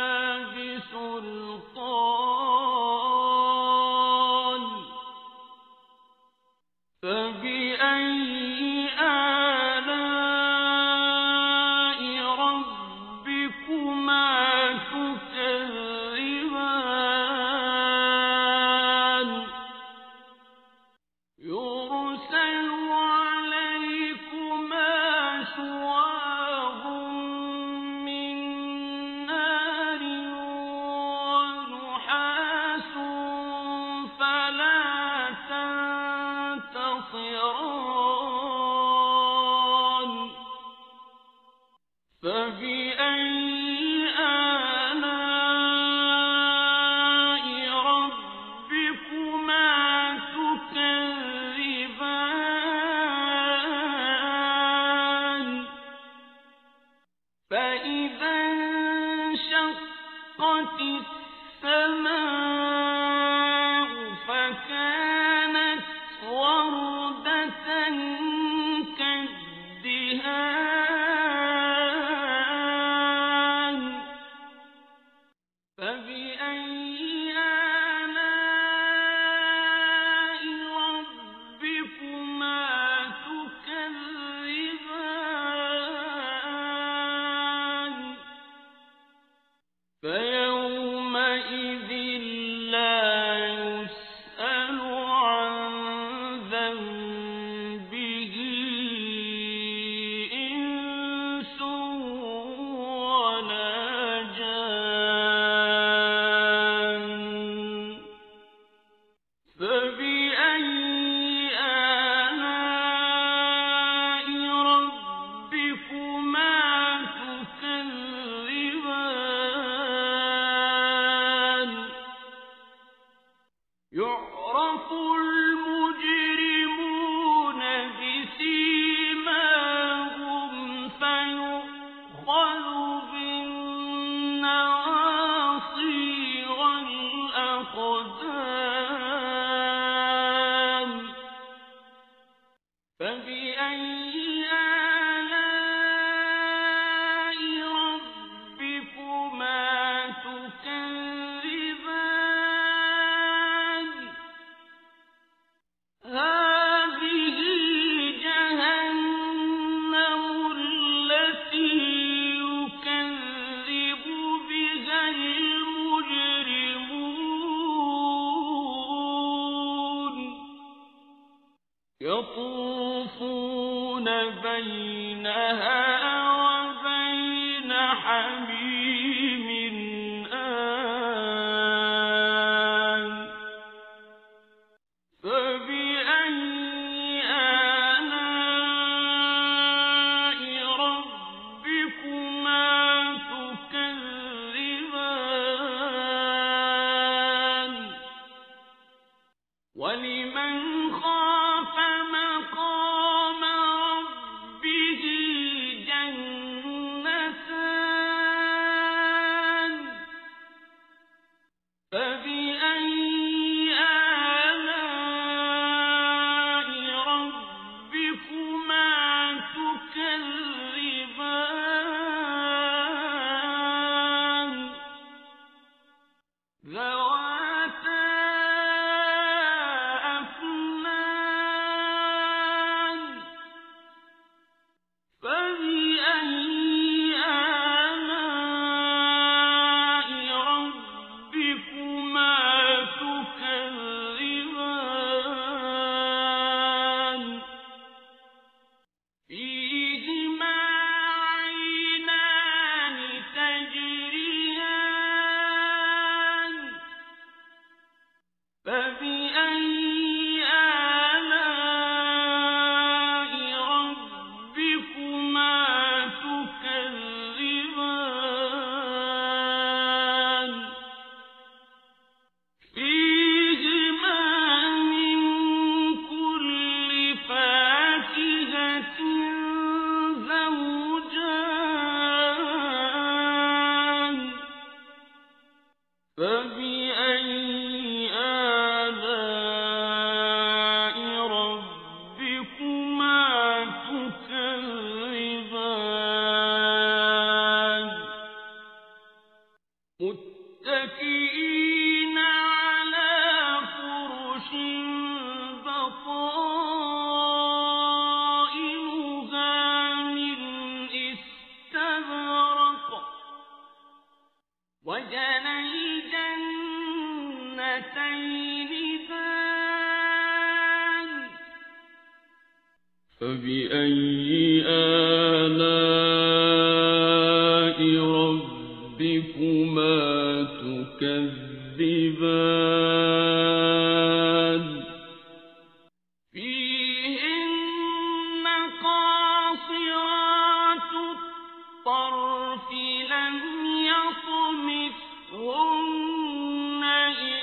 بسلطان فبأي آلاء ربكما تكذبان يرسل عليكما شواظ من نار ونحاس فلا تنتصران فبأي آلاء ربكما تكذبان فإذا انشقت السماء فكانت وردة كالدهان فبأي آلاء ربكما تكذبان فيومئذ لا يسأل عن ذنبه إنس ولا جان فبأي آلاء ربكما تكذبان يعرف المجرمون بسيماهم فيؤخذ بالنواصي والأقدام فبأي آلاء ربكما تكذبان هذه جهنم التي يكذب بها المجرمون يطوفون بينها وبين حميم آن فبأي آلاء ربكما تكذبان ولمن خاف مقام ربه جنتان فبأي آلاء ربكما تكذبان ذواتا أفنان فبأي آلاء ربكما تكذبان فيهما عينان تجريان فبأي آلاء ربكما تكذبان فيهما من كل فاكهة زوجان فبأي آلاء ربكما تكذبان متكئين على فرش بطائنها من استبرق وجنى الجنتين دان فبأي آلاء ربكما تكذبان فيهن قاصرات الطرف لم يطمثهن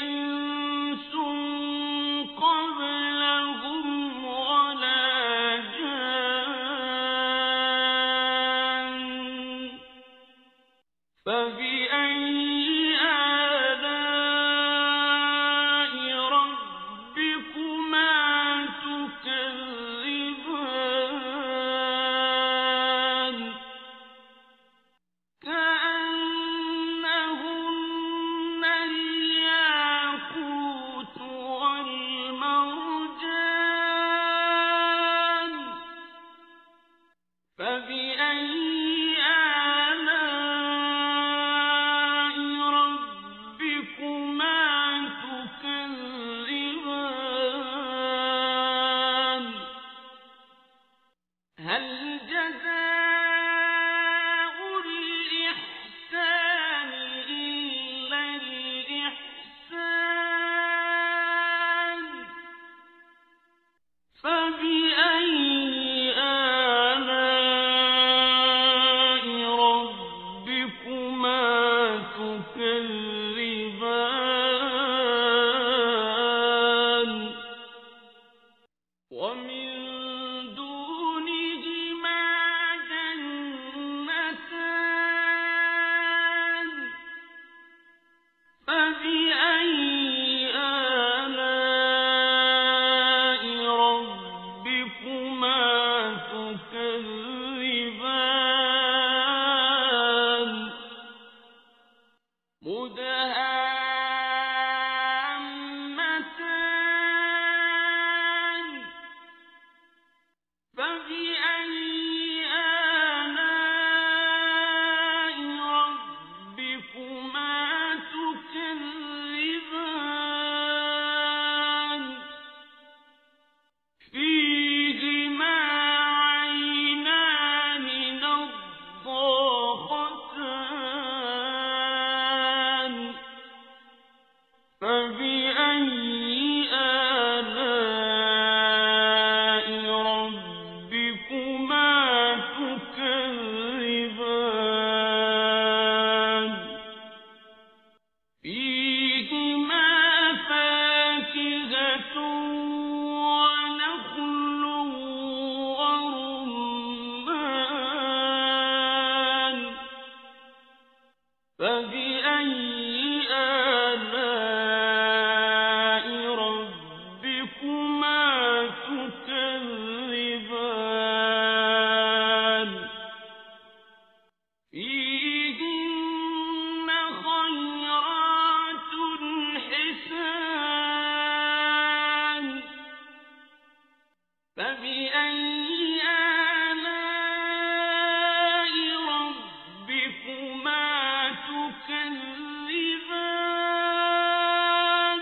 إنس قبلهم ولا جان فبأي آلاء ربكما تكذبان كأنهن الياقوت والمرجان فبأي آلاء فيهن خيرات حسان فبأي آلاء ربكما تكذبان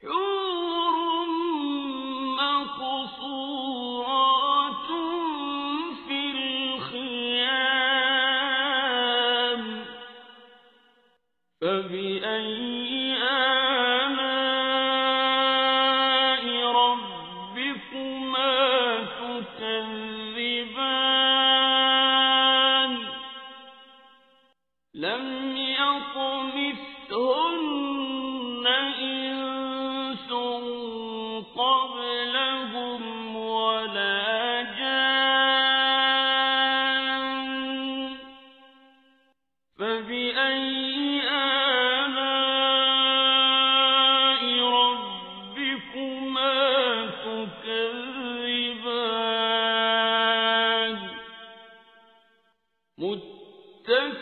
حور مقصورات في الخيام فبأي آلاء ربكما تكذبان لم يطمثهن إنس قبلهم ولا جان فبأي آلاء ربكما تكذبان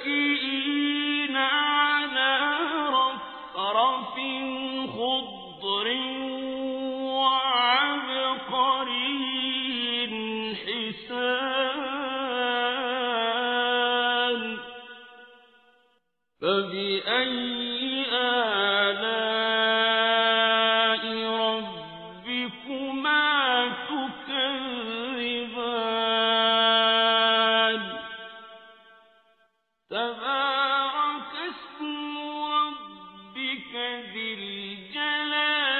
متكئين على رفرف خضر وعبقري حسان فبأي آلاء ربكما تكذبان تبارك اسم ربك ذي الجلال